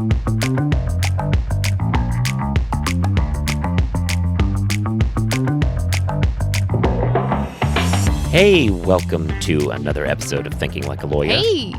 Hey, welcome to another episode of Thinking Like a Lawyer. Hey!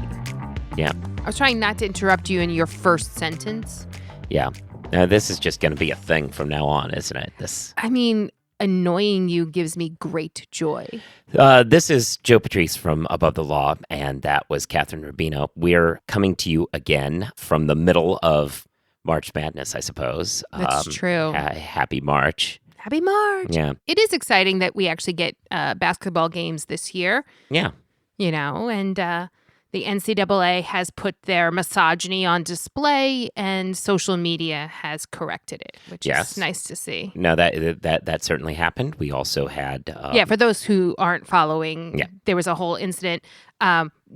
Yeah. I was trying not to interrupt you in your first sentence. Yeah. This is just going to be a thing from now on, isn't it? I mean, annoying you gives me great joy. This is Joe Patrice from Above the Law, and that was Kathryn Rubino. We're coming to you again from the middle of March Madness, I suppose. That's true. Happy March. Happy March. Yeah. It is exciting that we actually get basketball games this year. Yeah. You know, and the NCAA has put their misogyny on display, and social media has corrected it, which is nice to see. No, that certainly happened. We also had... for those who aren't following, there was a whole incident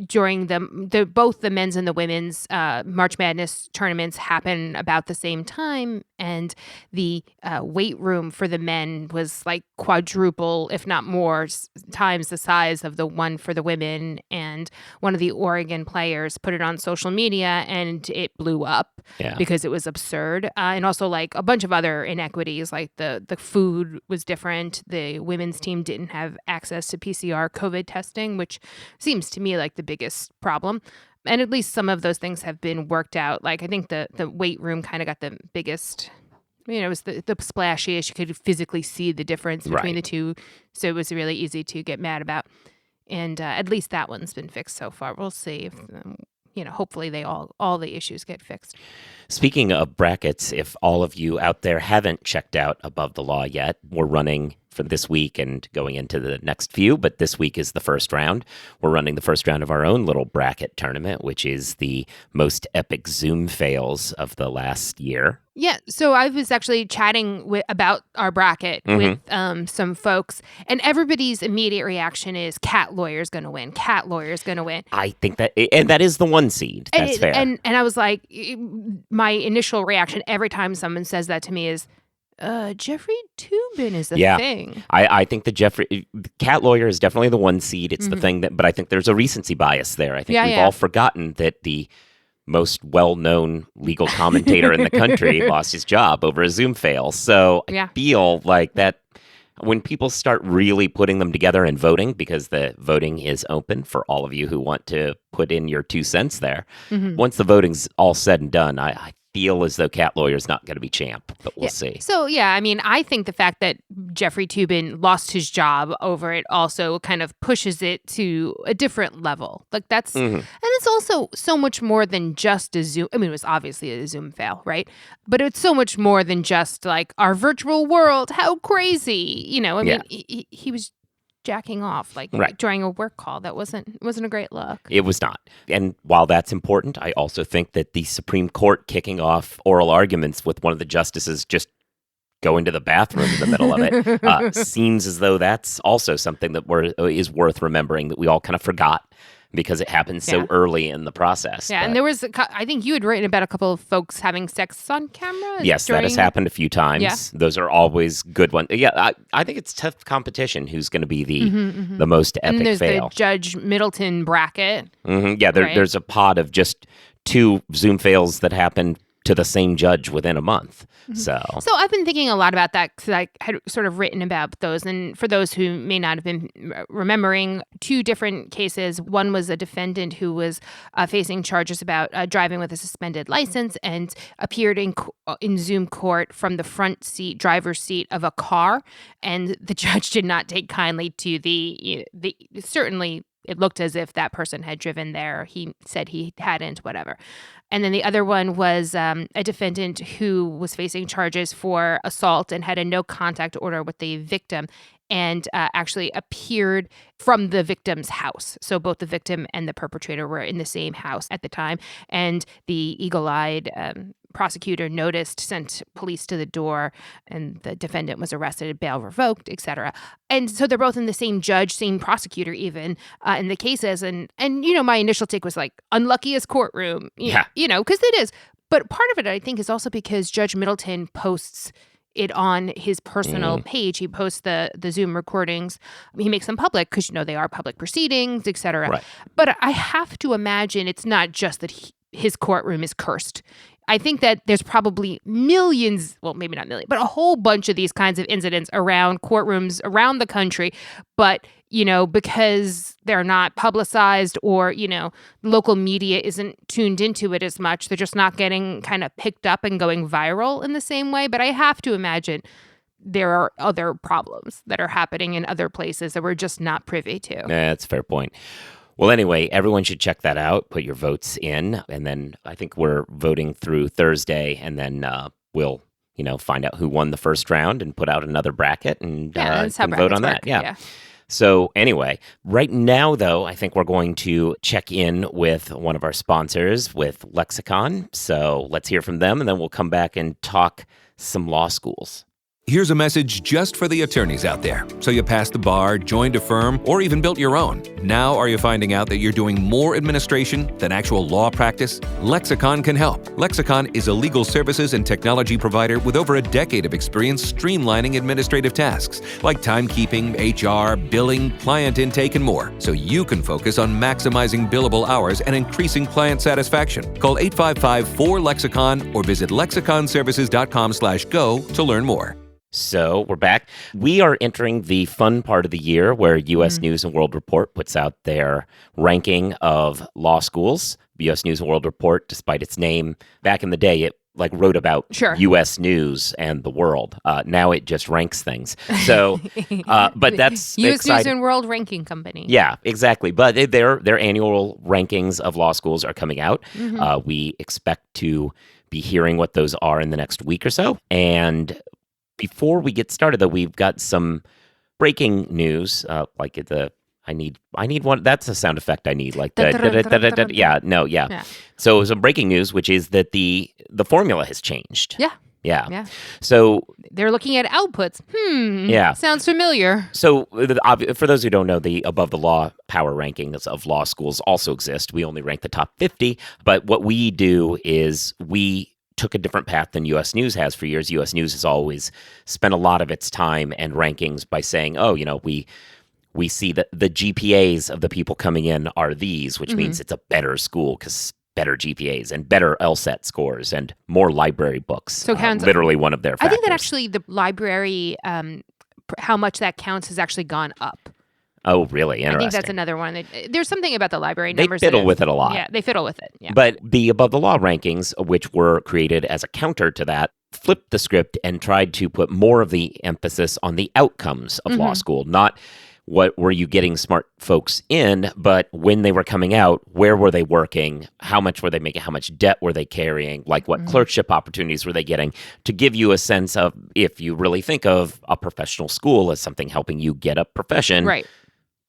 during both the men's and the women's March Madness tournaments happen about the same time, and the weight room for the men was like quadruple, if not more, times the size of the one for the women. And one of the Oregon players put it on social media, and it blew up because it was absurd. And also like a bunch of other inequities, like the food was different. The women's team didn't have access to PCR COVID testing, which seems to me like the biggest problem. And at least some of those things have been worked out. Like I think the weight room kind of got the biggest, it was the splashiest. You could physically see the difference between the two. So it was really easy to get mad about. And at least that one's been fixed so far. We'll see if, hopefully all the issues get fixed. Speaking of brackets, if all of you out there haven't checked out Above the Law yet, we're running for this week and going into the next few, but this week is the first round. We're running the first round of our own little bracket tournament, which is the most epic Zoom fails of the last year. Yeah, so I was actually chatting about our bracket with some folks, and everybody's immediate reaction is cat lawyer's going to win. Cat lawyer's going to win. I think that, and that is the one seed. That's fair. And I was like, my initial reaction every time someone says that to me is, Jeffrey Toobin is the thing. I think the cat lawyer is definitely the one seed. It's the thing but I think there's a recency bias there. I think we've all forgotten that the most well-known legal commentator in the country lost his job over a Zoom fail. So I feel like that when people start really putting them together and voting, because the voting is open for all of you who want to put in your 2 cents there, once the voting's all said and done, I feel as though cat lawyer's not going to be champ, but we'll see. So, I think the fact that Jeffrey Toobin lost his job over it also kind of pushes it to a different level. Like that's, and it's also so much more than just a Zoom. It was obviously a Zoom fail, right? But it's so much more than just like our virtual world. How crazy, he was jacking off during a work call. That wasn't a great look. It was not. And while that's important, I also think that the Supreme Court kicking off oral arguments with one of the justices just going to the bathroom in the middle of it seems as though that's also something that is worth remembering, that we all kind of forgot because it happened so early in the process. Yeah, and there was, I think you had written about a couple of folks having sex on camera. Yes, that has happened a few times. Yeah. Those are always good ones. Yeah, I think it's tough competition who's going to be the most epic and there's fail. The Judge Middleton bracket. Yeah, there's a pod of just 2 Zoom fails that happened to the same judge within a month. So I've been thinking a lot about that because I had sort of written about those. And for those who may not have been remembering, 2 different cases. One was a defendant who was facing charges about driving with a suspended license and appeared in Zoom court from the front seat, driver's seat of a car. And the judge did not take kindly to the certainly it looked as if that person had driven there. He said he hadn't, whatever. And then the other one was a defendant who was facing charges for assault and had a no contact order with the victim and actually appeared from the victim's house. So both the victim and the perpetrator were in the same house at the time. And the eagle-eyed prosecutor noticed, sent police to the door, and the defendant was arrested, bail revoked, etc. And so they're both in the same judge, same prosecutor even in the cases. And my initial take was like, unluckiest courtroom, because it is. But part of it, I think, is also because Judge Middleton posts it on his personal page. He posts the Zoom recordings. He makes them public because, they are public proceedings, etc. Right. But I have to imagine it's not just that his courtroom is cursed. I think that there's probably millions, well, maybe not millions, but a whole bunch of these kinds of incidents around courtrooms around the country. But, because they're not publicized or, local media isn't tuned into it as much, they're just not getting kind of picked up and going viral in the same way. But I have to imagine there are other problems that are happening in other places that we're just not privy to. That's a fair point. Well, anyway, everyone should check that out. Put your votes in. And then I think we're voting through Thursday. And then we'll, find out who won the first round and put out another bracket and vote on that. Yeah. So anyway, right now, though, I think we're going to check in with one of our sponsors, with Lexicon. So let's hear from them, and then we'll come back and talk some law schools. Here's a message just for the attorneys out there. So you passed the bar, joined a firm, or even built your own. Now are you finding out that you're doing more administration than actual law practice? Lexicon can help. Lexicon is a legal services and technology provider with over a decade of experience streamlining administrative tasks like timekeeping, HR, billing, client intake, and more, so you can focus on maximizing billable hours and increasing client satisfaction. Call 855-4LEXICON or visit lexiconservices.com/go to learn more. So we're back. We are entering the fun part of the year where U.S. News & World Report puts out their ranking of law schools. U.S. News & World Report, despite its name, back in the day, it wrote about U.S. news and the world. Now it just ranks things. So, but that's U.S. News & World Ranking Company. Yeah, exactly. But their annual rankings of law schools are coming out. We expect to be hearing what those are in the next week or so. And before we get started, though, we've got some breaking news, I need one. That's a sound effect I need, like that. Yeah. So some breaking news, which is that the formula has changed. Yeah. So they're looking at outputs. Yeah. Sounds familiar. So for those who don't know, the above the law power rankings of law schools also exist. We only rank the top 50, but what we do is we took a different path than U.S. News has for years. U.S. News has always spent a lot of its time and rankings by saying, we see that the GPAs of the people coming in are these, which means it's a better school because better GPAs and better LSAT scores and more library books. So literally one of their factors. I think that actually the library, how much that counts has actually gone up. Oh, really? Interesting. I think that's another one. There's something about the library numbers. They fiddle with it a lot. Yeah, they fiddle with it. Yeah. But the above the law rankings, which were created as a counter to that, flipped the script and tried to put more of the emphasis on the outcomes of law school. Not what were you getting smart folks in, but when they were coming out, where were they working? How much were they making? How much debt were they carrying? Like what clerkship opportunities were they getting? To give you a sense of if you really think of a professional school as something helping you get a profession. Right.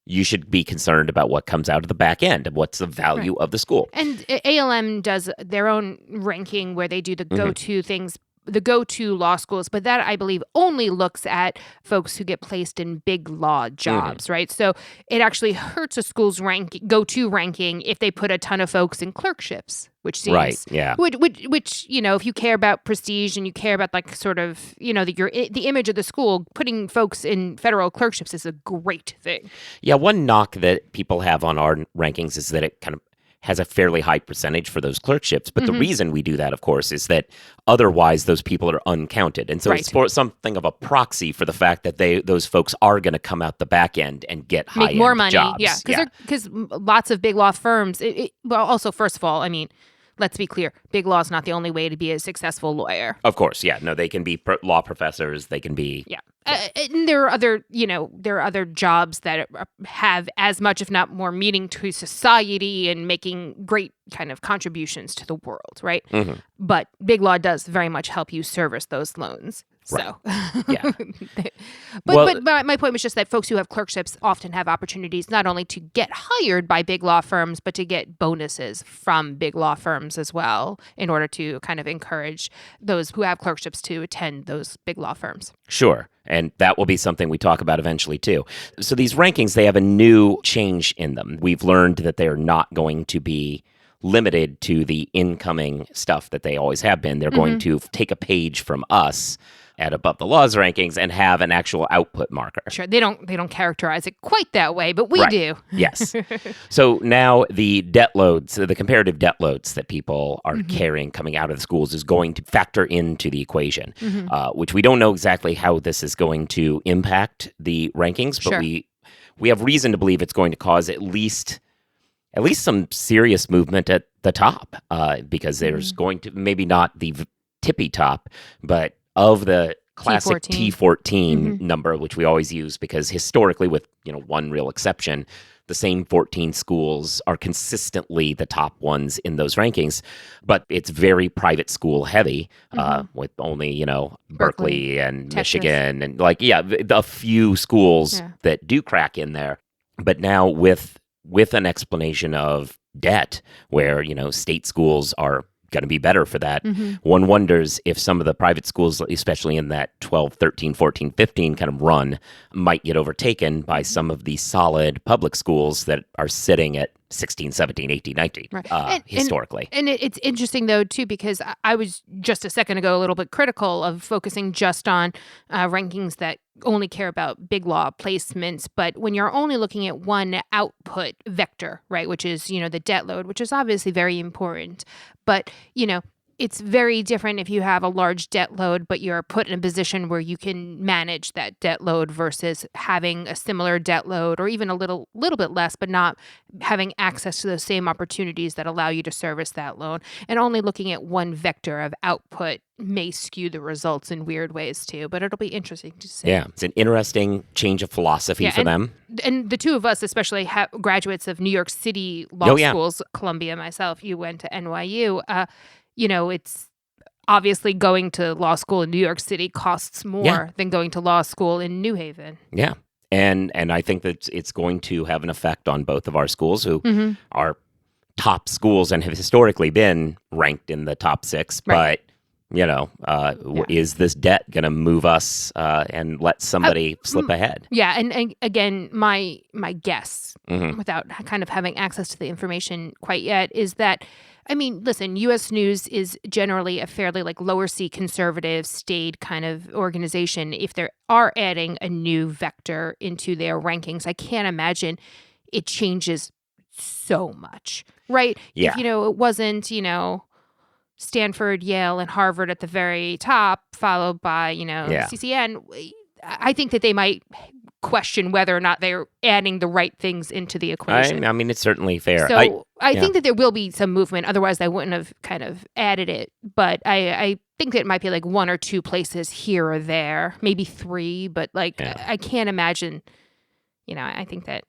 You should be concerned about what comes out of the back end and what's the value of the school. And ALM does their own ranking where they do the go-to things, the go-to law schools, but that I believe only looks at folks who get placed in big law jobs, right? So it actually hurts a school's go-to ranking if they put a ton of folks in clerkships, which seems which if you care about prestige and you care about like sort of the image of the school, putting folks in federal clerkships is a great thing. Yeah, one knock that people have on our rankings is that it kind of has a fairly high percentage for those clerkships. But the reason we do that, of course, is that otherwise those people are uncounted. And so it's for something of a proxy for the fact that those folks are going to come out the back end and get high-end more money. jobs. Yeah, because lots of big law firms, well, also, first of all, I mean, let's be clear, big law is not the only way to be a successful lawyer. Of course, yeah. No, they can be law professors. They can be... Yeah. And there are other jobs that have as much, if not more, meaning to society and making great kind of contributions to the world, right? But big law does very much help you service those loans. So, yeah. but my point was just that folks who have clerkships often have opportunities not only to get hired by big law firms, but to get bonuses from big law firms as well in order to kind of encourage those who have clerkships to attend those big law firms. Sure. And that will be something we talk about eventually, too. So these rankings, they have a new change in them. We've learned that they are not going to be limited to the incoming stuff that they always have been. They're going to take a page from us at above the law's rankings and have an actual output marker. Sure, they don't characterize it quite that way, but we do. Yes. So now the debt loads, the comparative debt loads that people are carrying coming out of the schools is going to factor into the equation, which we don't know exactly how this is going to impact the rankings, but we have reason to believe it's going to cause at least some serious movement at the top, because there's going to, maybe not the tippy top, but of the classic T14 number, which we always use because historically, with one real exception, the same 14 schools are consistently the top ones in those rankings, but it's very private school heavy, with only, Berkeley and Texas. Michigan and a few schools that do crack in there. But now with an explanation of debt where, state schools are going to be better for that. One wonders if some of the private schools, especially in that 12, 13, 14, 15 kind of run, might get overtaken by some of the solid public schools that are sitting at 16, 17, 18, 19, historically. And it's interesting, though, too, because I was just a second ago a little bit critical of focusing just on rankings that only care about Biglaw placements. But when you're only looking at one output vector, right, which is, the debt load, which is obviously very important. But, it's very different if you have a large debt load, but you're put in a position where you can manage that debt load versus having a similar debt load or even a little bit less, but not having access to those same opportunities that allow you to service that loan. And only looking at one vector of output may skew the results in weird ways too, but it'll be interesting to see. Yeah, it's an interesting change of philosophy for them. And the two of us, especially graduates of New York City law schools, Columbia, myself, you went to NYU, it's obviously going to law school in New York City costs more than going to law school in New Haven. Yeah. And I think that it's going to have an effect on both of our schools, who are top schools and have historically been ranked in the top 6. Right. But, is this debt going to move us and let somebody slip ahead? Yeah. And again, my guess, without kind of having access to the information quite yet, is that, listen, U.S. News is generally a fairly lower C conservative, staid kind of organization. If they are adding a new vector into their rankings, I can't imagine it changes so much, right? Yeah. If, it wasn't, Stanford, Yale, and Harvard at the very top, followed by, CCN, I think that they might question whether or not they're adding the right things into the equation. It's certainly fair. So I think that there will be some movement. Otherwise, I wouldn't have kind of added it. But I think that it might be one or two places here or there, maybe 3. But I can't imagine, I think that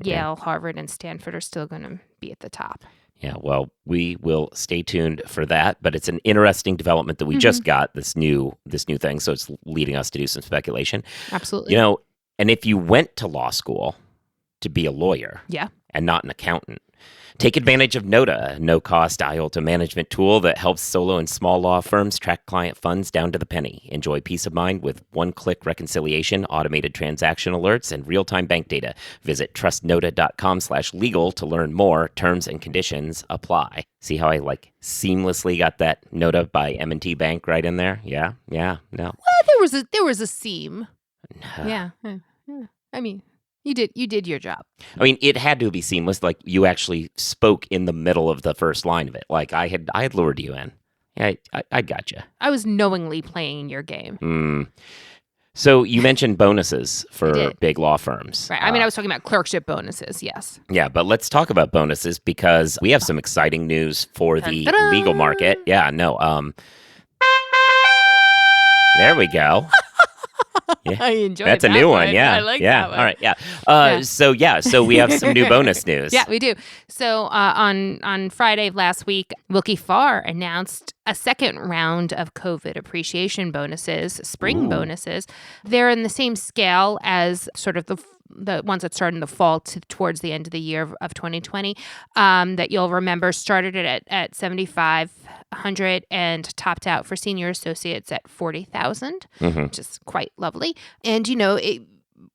Yale, Harvard, and Stanford are still going to be at the top. Yeah, well, we will stay tuned for that, but it's an interesting development that we just got, this new thing, so it's leading us to do some speculation. Absolutely. And if you went to law school to be a lawyer and not an accountant, take advantage of Nota, a no-cost IOLTA management tool that helps solo and small law firms track client funds down to the penny. Enjoy peace of mind with one-click reconciliation, automated transaction alerts, and real-time bank data. Visit trustnota.com/legal to learn more. Terms and conditions apply. See how I seamlessly got that Nota by M&T Bank right in there? Yeah, no. Well, there was a seam. Yeah. You did your job. It had to be seamless. You actually spoke in the middle of the first line of it. I had lured you in. Yeah, I got you. I was knowingly playing your game. So you mentioned bonuses for big law firms. Right. I was talking about clerkship bonuses, yes. Yeah, but let's talk about bonuses because we have some exciting news for the legal market. Yeah, no. There we go. Yeah. I enjoyed That's a new one. Yeah. I like that one. All right. Yeah. So we have some new bonus news. Yeah, we do. So on Friday of last week, Willkie Farr announced a second round of COVID appreciation bonuses, spring bonuses. They're in the same scale as sort of the ones that started in the fall towards the end of the year of 2020, that you'll remember started it at $7,500 and topped out for senior associates at $40,000, which is quite lovely. And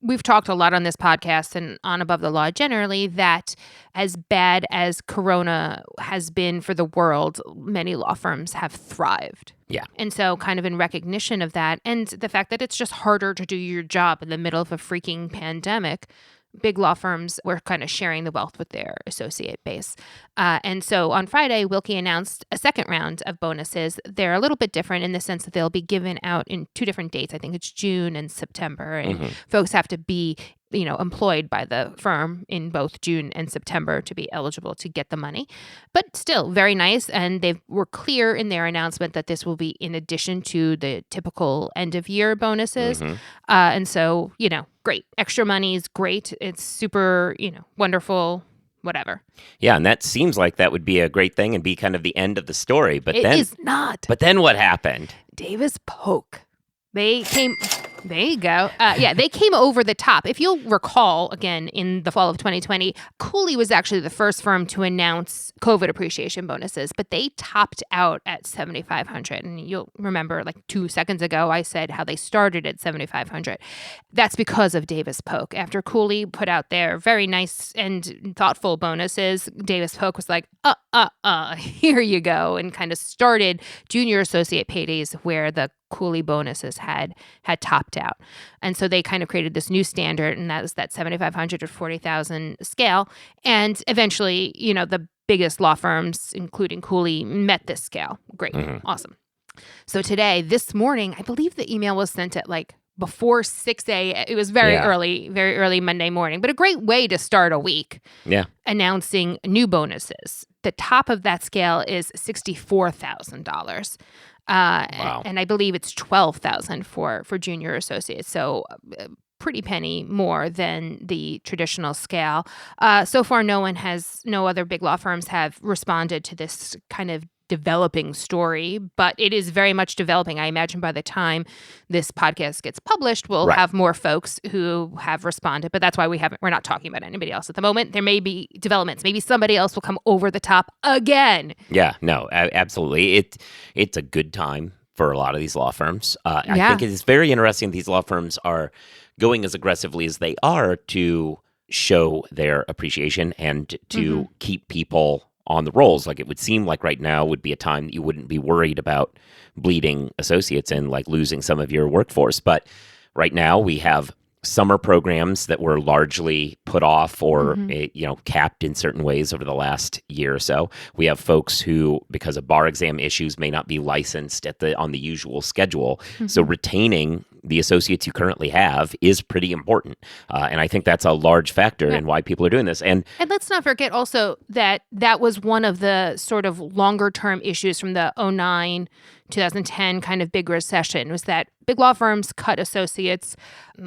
we've talked a lot on this podcast and on Above the Law generally that as bad as Corona has been for the world, many law firms have thrived. Yeah. And so kind of in recognition of that and the fact that it's just harder to do your job in the middle of a freaking pandemic, big law firms were kind of sharing the wealth with their associate base. And so on Friday, Willkie announced a second round of bonuses. They're a little bit different in the sense that they'll be given out in 2 different dates. I think it's June and September. And folks have to be employed by the firm in both June and September to be eligible to get the money. But still very nice. And they were clear in their announcement that this will be in addition to the typical end of year bonuses. And so, great. Extra money is great. It's super, wonderful, whatever. Yeah. And that seems like that would be a great thing and be kind of the end of the story. But it is not. But then what happened? Davis Polk. They came... There you go. They came over the top. If you'll recall, again, in the fall of 2020, Cooley was actually the first firm to announce COVID appreciation bonuses, but they topped out at $7,500. And you'll remember, like 2 seconds ago, I said how they started at $7,500. That's because of Davis Polk. After Cooley put out their very nice and thoughtful bonuses, Davis Polk was like, here you go, and kind of started junior associate paydays where the Cooley bonuses had topped out. And so they kind of created this new standard, and that was that $7,500 to $40,000 scale. And eventually, the biggest law firms, including Cooley, met this scale. Great. Awesome. So this morning, I believe the email was sent at before 6 a.m. It was very early Monday morning, but a great way to start a week. Yeah. Announcing new bonuses. The top of that scale is $64,000. Wow. And I believe it's $12,000 for junior associates. So pretty penny more than the traditional scale. So far, no other big law firms have responded to this kind of developing story, but it is very much developing. I imagine by the time this podcast gets published, we'll have more folks who have responded, but that's why we're not talking about anybody else at the moment. There may be developments. Maybe somebody else will come over the top again. Yeah, no, absolutely. It's a good time for a lot of these law firms. I think it is very interesting these law firms are going as aggressively as they are to show their appreciation and to keep people on the rolls. Like, it would seem like right now would be a time that you wouldn't be worried about bleeding associates and losing some of your workforce. But right now we have summer programs that were largely put off or capped in certain ways over the last year or so. We have folks who, because of bar exam issues, may not be licensed on the usual schedule. So retaining the associates you currently have is pretty important. And I think that's a large factor in why people are doing this. And let's not forget also that was one of the sort of longer term issues from the 2010 kind of big recession, was that big law firms cut associates.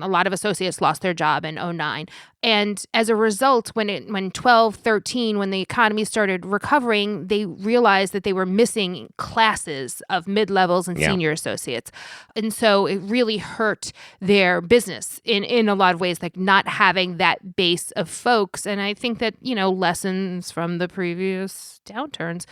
A lot of associates lost their job in 2009. And as a result, when 12, 13, when the economy started recovering, they realized that they were missing classes of mid-levels and senior associates. And so it really hurt their business in a lot of ways, like not having that base of folks. And I think that, lessons from the previous downturns,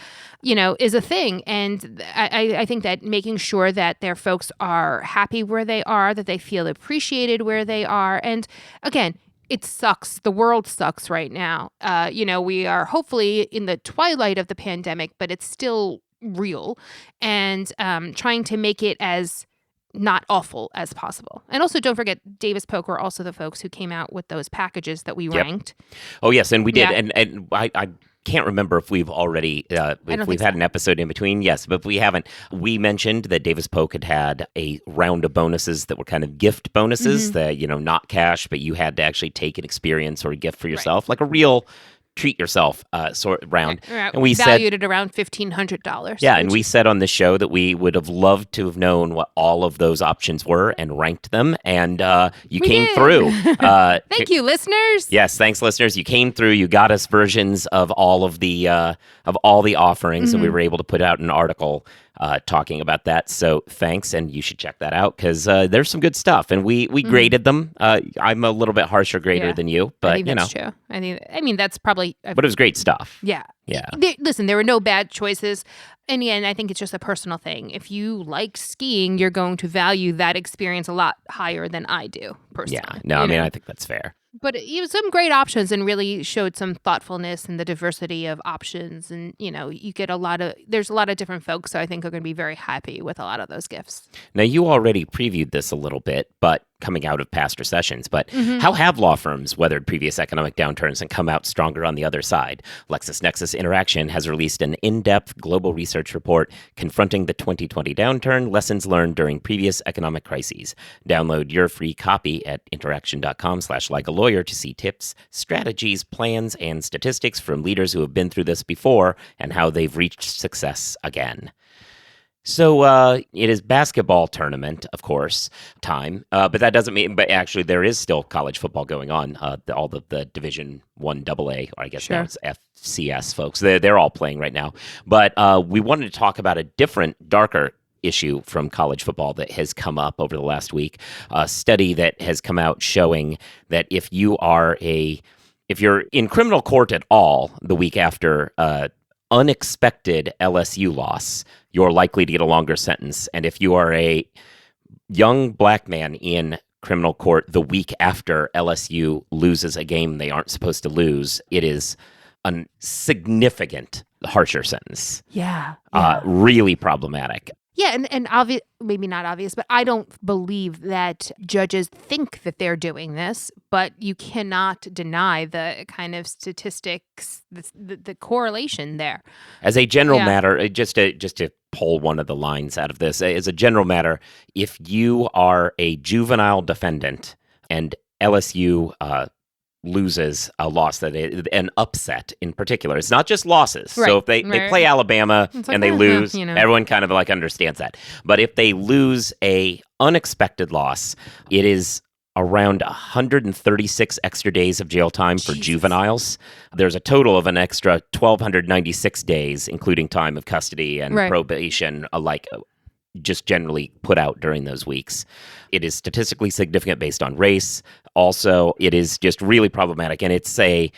is a thing. And I think that making sure that their folks are happy where they are, that they feel appreciated where they are. And again, it sucks. The world sucks right now. We are hopefully in the twilight of the pandemic, but it's still real. And trying to make it as not awful as possible. And also, don't forget, Davis Polk were also the folks who came out with those packages that we ranked. Oh, yes, and we did. Yeah. And I can't remember if we've already, if we've had an episode in between. Yes, but if we haven't. We mentioned that Davis Polk had a round of bonuses that were kind of gift bonuses that, not cash, but you had to actually take an experience or a gift for yourself, like a real treat yourself sort of round. And we valued it around $1,500. Yeah, and we said on the show that we would have loved to have known what all of those options were and ranked them, and you came through. Thank you, listeners. Yes, thanks, listeners. You came through. You got us versions of all of the offerings, and we were able to put out an article talking about that. So thanks, and you should check that out because there's some good stuff, and we graded them. I'm a little bit harsher grader than you, but I think that's true. I mean that's probably probably... But it was great stuff. Yeah. Yeah. Listen, there were no bad choices. In the end, I think it's just a personal thing. If you like skiing, you're going to value that experience a lot higher than I do, personally. Yeah. No, I mean, I think that's fair. But it was some great options and really showed some thoughtfulness and the diversity of options. And, you get there's a lot of different folks, so I think are going to be very happy with a lot of those gifts. Now, you already previewed this a little bit, but coming out of past recessions, but how have law firms weathered previous economic downturns and come out stronger on the other side? LexisNexis Interaction has released an in-depth global research report confronting the 2020 downturn, lessons learned during previous economic crises. Download your free copy at interaction.com/likealawyer to see tips, strategies, plans, and statistics from leaders who have been through this before and how they've reached success again. So it is basketball tournament, of course, time. But that doesn't mean, but actually there is still college football going on. All the Division I AA, or I guess now it's FCS folks, they're all playing right now. But we wanted to talk about a different, darker issue from college football that has come up over the last week. A study that has come out showing that if you're in criminal court at all the week after unexpected LSU loss, you're likely to get a longer sentence. And if you are a young black man in criminal court the week after LSU loses a game they aren't supposed to lose, it is a significant harsher sentence. Yeah. Really problematic. Yeah, and obvious, maybe not obvious, but I don't believe that judges think that they're doing this, but you cannot deny the kind of statistics, the correlation there. As a general matter, just to pull one of the lines out of this, as a general matter, if you are a juvenile defendant and LSU loses a loss, an upset in particular. It's not just losses. Right. So if they play Alabama and they lose, everyone kind of like understands that. But if they lose a unexpected loss, it is around 136 extra days of jail time for juveniles. There's a total of an extra 1,296 days, including time of custody and probation, just generally put out during those weeks. It is statistically significant based on race. Also, it is just really problematic. And it's a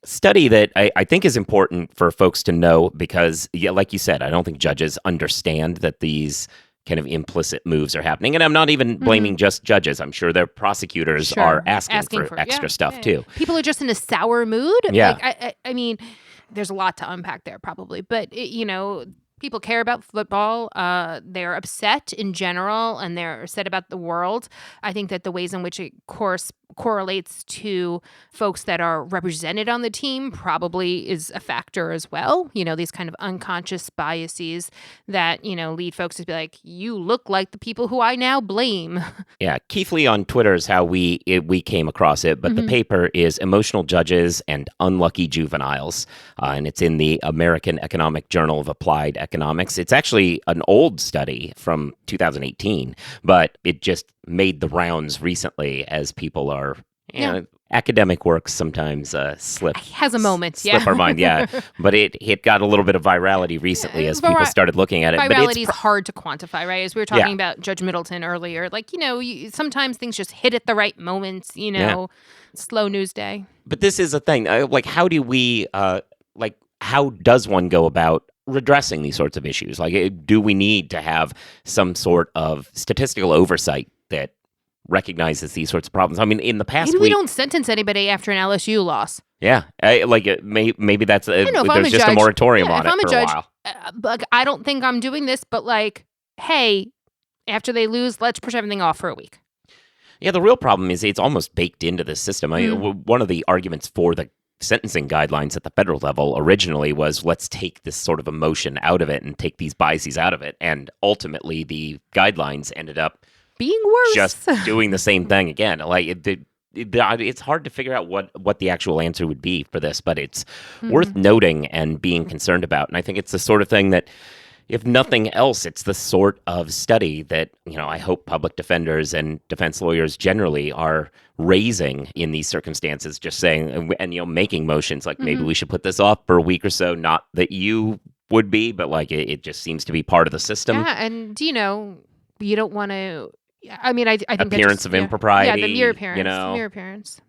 study that I think is important for folks to know because, like you said, I don't think judges understand that these kind of implicit moves are happening. And I'm not even blaming just judges. I'm sure their prosecutors are asking for extra stuff too. People are just in a sour mood. Yeah. I mean, there's a lot to unpack there probably, but people care about football. They're upset in general, and they're upset about the world. I think that the ways in which it correlates to folks that are represented on the team probably is a factor as well. These kind of unconscious biases that, lead folks to be like, you look like the people who I now blame. Yeah, Keith Lee on Twitter is how we came across it, but the paper is Emotional Judges and Unlucky Juveniles, and it's in the American Economic Journal of Applied Economics. It's actually an old study from 2018, but it just made the rounds recently as people are, academic work sometimes slip our mind, but it got a little bit of virality recently as people started looking at it. Virality is hard to quantify, right? As we were talking about Judge Middleton earlier, sometimes things just hit at the right moments, slow news day. But this is a thing, how do we, how does one go about redressing these sorts of issues? Do we need to have some sort of statistical oversight that recognizes these sorts of problems? I mean, in the past, we don't sentence anybody after an LSU loss. Yeah, maybe that's there's just a moratorium on it for a while. I don't think I'm doing this, but hey, after they lose, let's push everything off for a week. Yeah, the real problem is it's almost baked into the system. One of the arguments for the sentencing guidelines at the federal level originally was let's take this sort of emotion out of it and take these biases out of it. And ultimately, the guidelines ended up being worse, just doing the same thing again. It's hard to figure out what the actual answer would be for this, but it's worth noting and being concerned about. And I think it's the sort of thing that, if nothing else, it's the sort of study that, I hope public defenders and defense lawyers generally are raising in these circumstances, just saying, and, making motions like maybe we should put this off for a week or so. Not that you would be, but it just seems to be part of the system. Yeah, and, you don't want to... I mean, I think appearance of impropriety. Yeah, the mere appearance. Mere appearance.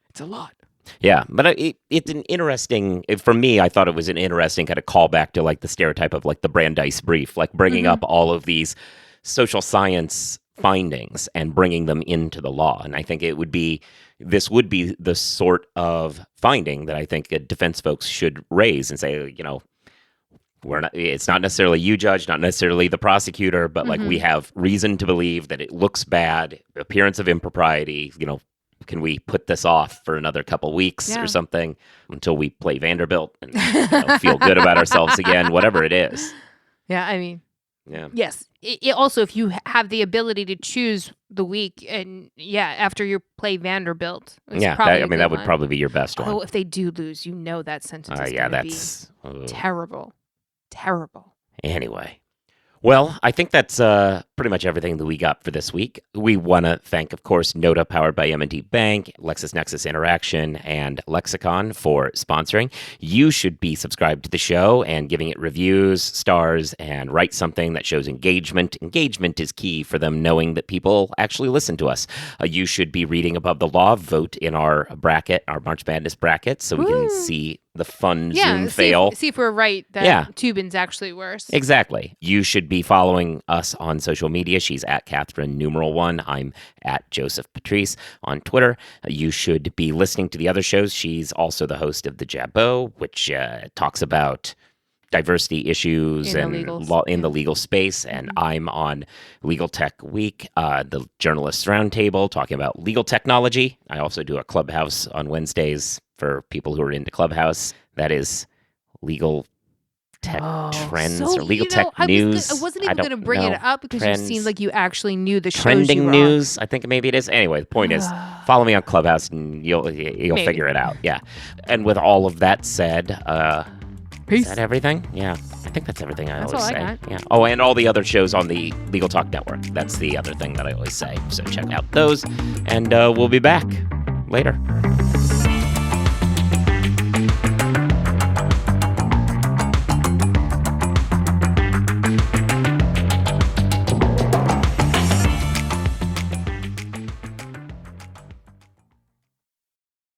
It's a lot. Yeah, but it's an interesting, for me, I thought it was an interesting kind of callback to like the stereotype of like the Brandeis brief, like bringing up all of these social science findings and bringing them into the law. And I think this would be the sort of finding that I think defense folks should raise and say, it's not necessarily you, judge, not necessarily the prosecutor, but like we have reason to believe that it looks bad, appearance of impropriety, can we put this off for another couple weeks or something until we play Vanderbilt and feel good about ourselves again, whatever it is. Yeah, I mean, yes. Also, if you have the ability to choose the week and after you play Vanderbilt. That would probably be your best one. Oh, if they do lose, that sentence is going to be terrible. Terrible. Anyway. Well, I think that's pretty much everything that we got for this week. We want to thank, of course, Nota, powered by M&T Bank, LexisNexis Interaction, and Lexicon for sponsoring. You should be subscribed to the show and giving it reviews, stars, and write something that shows engagement. Engagement is key for them knowing that people actually listen to us. You should be reading Above the Law. Vote in our bracket, our March Madness bracket, so we can see the fun Zoom fail. See if we're right that Tubin's actually worse. Exactly. You should be following us on social media. She's at Kathryn #1. I'm at Joseph Patrice on Twitter. You should be listening to the other shows. She's also the host of The Jabot, which talks about diversity issues and law in the legal space. And I'm on Legal Tech Week, the Journalists Roundtable, talking about legal technology. I also do a Clubhouse on Wednesdays for people who are into Clubhouse. That is legal tech trends or legal tech news. I wasn't even going to bring it up because you seemed like you actually knew the shows trending news. I think maybe it is. Anyway, the point is, follow me on Clubhouse and you'll figure it out. Yeah. And with all of that said, peace. Is that everything? Yeah. I think that's everything that's always all say. I got. Yeah. Oh, and all the other shows on the Legal Talk Network. That's the other thing that I always say. So check out those, and we'll be back later.